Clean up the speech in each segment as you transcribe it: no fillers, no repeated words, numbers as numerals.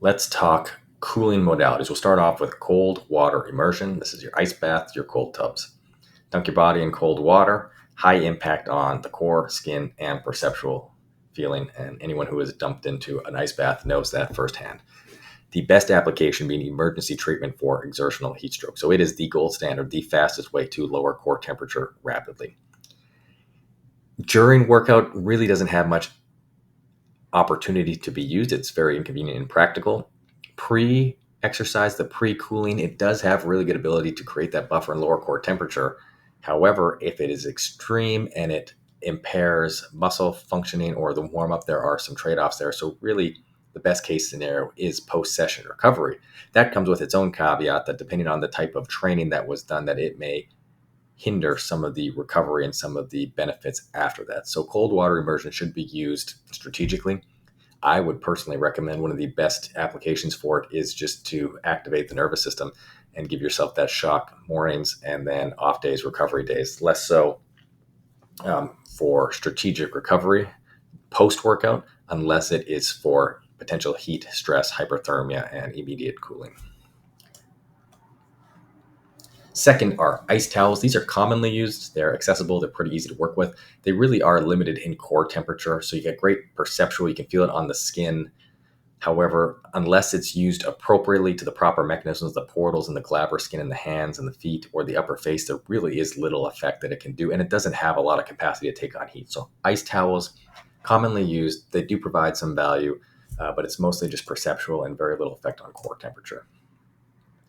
Let's talk cooling modalities. We'll start off with cold water immersion. This is your ice bath, your cold tubs. Dunk your body in cold water, high impact on the core, skin, and perceptual feeling. And anyone who has dumped into an ice bath knows that firsthand. The best application being emergency treatment for exertional heat stroke. So it is the gold standard, the fastest way to lower core temperature rapidly. During workout really doesn't have much opportunity to be used. It's very inconvenient and practical. Pre-exercise, the pre-cooling, it does have really good ability to create that buffer and lower core temperature. However, if it is extreme and it impairs muscle functioning or the warm-up, there are some trade-offs there. So really, the best case scenario is post-session recovery. That comes with its own caveat that depending on the type of training that was done, that it may hinder some of the recovery and some of the benefits after that. So cold water immersion should be used strategically. I would personally recommend one of the best applications for it is just to activate the nervous system and give yourself that shock mornings and then off days, recovery days. Less so for strategic recovery post-workout, unless it is for potential heat, stress, hyperthermia, and immediate cooling. Second are ice towels. These are commonly used. They're accessible. They're pretty easy to work with. They really are limited in core temperature, so you get great perceptual. You can feel it on the skin. However, unless it's used appropriately to the proper mechanisms, the portals and the glabrous skin in the hands and the feet or the upper face, there really is little effect that it can do, and it doesn't have a lot of capacity to take on heat. So ice towels, commonly used. They do provide some value, but it's mostly just perceptual and very little effect on core temperature.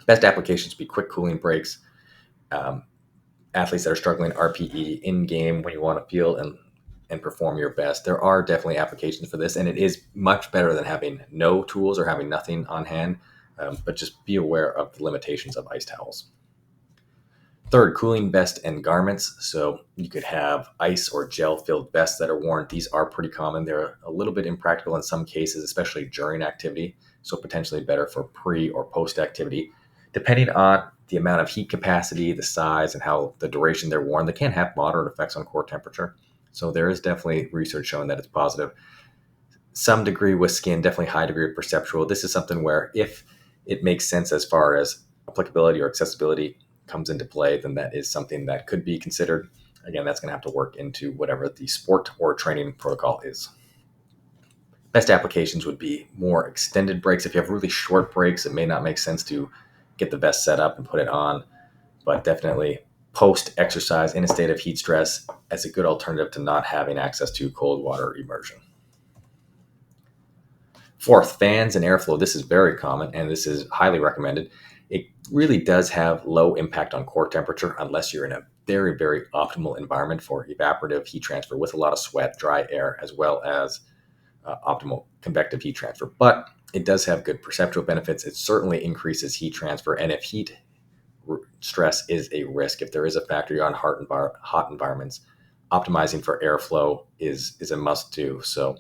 Best applications would be quick cooling breaks. Athletes that are struggling RPE in game when you want to feel and perform your best. There are definitely applications for this, and it is much better than having no tools or having nothing on hand, but just be aware of the limitations of ice towels. Third, cooling vest and garments. So you could have ice or gel-filled vests that are worn. These are pretty common. They're a little bit impractical in some cases, especially during activity, so potentially better for pre or post activity. Depending on the amount of heat capacity, the size, and how the duration they're worn, they can have moderate effects on core temperature. So there is definitely research showing that it's positive. Some degree with skin, definitely high degree of perceptual. This is something where if it makes sense as far as applicability or accessibility comes into play, then that is something that could be considered. Again, that's going to have to work into whatever the sport or training protocol is. Best applications would be more extended breaks. If you have really short breaks, it may not make sense to get the vest set up and put it on, but definitely post-exercise in a state of heat stress as a good alternative to not having access to cold water immersion. Fourth, fans and airflow. This is very common, and this is highly recommended. It really does have low impact on core temperature unless you're in a very, very optimal environment for evaporative heat transfer with a lot of sweat, dry air, as well as optimal convective heat transfer. But it does have good perceptual benefits. It certainly increases heat transfer. And if heat stress is a risk, if there is a factor on hot environments, optimizing for airflow is a must do. So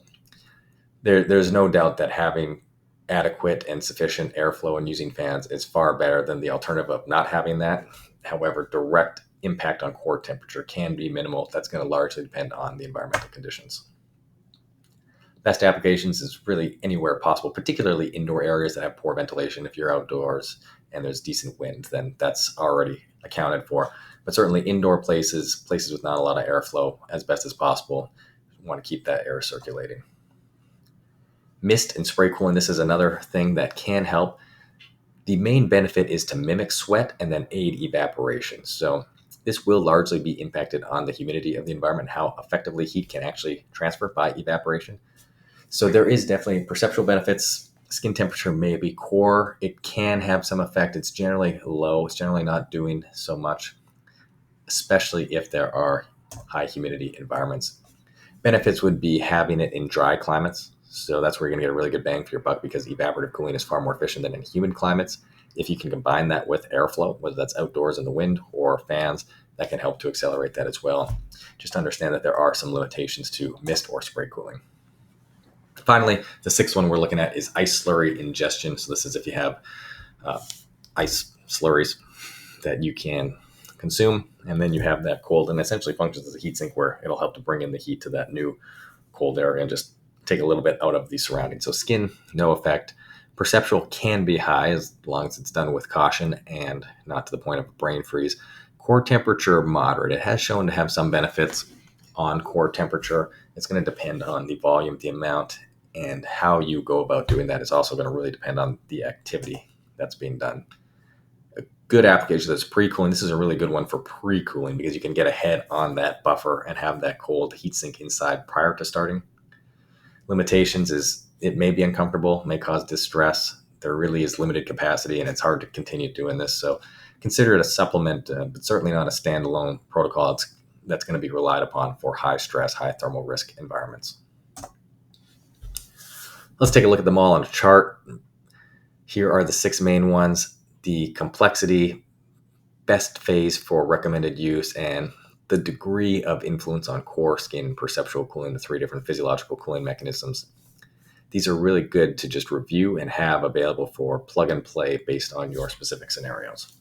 there's no doubt that having adequate and sufficient airflow and using fans is far better than the alternative of not having that. However, direct impact on core temperature can be minimal. That's going to largely depend on the environmental conditions. Best applications is really anywhere possible, particularly indoor areas that have poor ventilation. If you're outdoors and there's decent wind, then that's already accounted for. But certainly indoor places with not a lot of airflow, as best as possible, you want to keep that air circulating. Mist and spray cooling, this is another thing that can help. The main benefit is to mimic sweat and then aid evaporation. So this will largely be impacted on the humidity of the environment, how effectively heat can actually transfer by evaporation. So there is definitely perceptual benefits. Skin temperature may be core. It can have some effect. It's generally low. It's generally not doing so much, especially if there are high humidity environments. Benefits would be having it in dry climates. So that's where you're going to get a really good bang for your buck because evaporative cooling is far more efficient than in humid climates. If you can combine that with airflow, whether that's outdoors in the wind or fans, that can help to accelerate that as well. Just understand that there are some limitations to mist or spray cooling. Finally, the sixth one we're looking at is ice slurry ingestion. So this is if you have ice slurries that you can consume, and then you have that cold, and essentially functions as a heat sink where it'll help to bring in the heat to that new cold area and just take a little bit out of the surroundings. So skin, no effect. Perceptual can be high as long as it's done with caution and not to the point of brain freeze. Core temperature moderate. It has shown to have some benefits on core temperature. It's going to depend on the volume, the amount, and how you go about doing that is also going to really depend on the activity that's being done. A good application that's pre-cooling. This is a really good one for pre-cooling because you can get ahead on that buffer and have that cold heat sink inside prior to starting. Limitations is it may be uncomfortable, may cause distress. There really is limited capacity and it's hard to continue doing this. So consider it a supplement, but certainly not a standalone protocol that's going to be relied upon for high stress, high thermal risk environments. Let's take a look at them all on a chart. Here are the 6 main ones: the complexity, best phase for recommended use, and the degree of influence on core, skin, and perceptual cooling, the 3 different physiological cooling mechanisms. These are really good to just review and have available for plug and play based on your specific scenarios.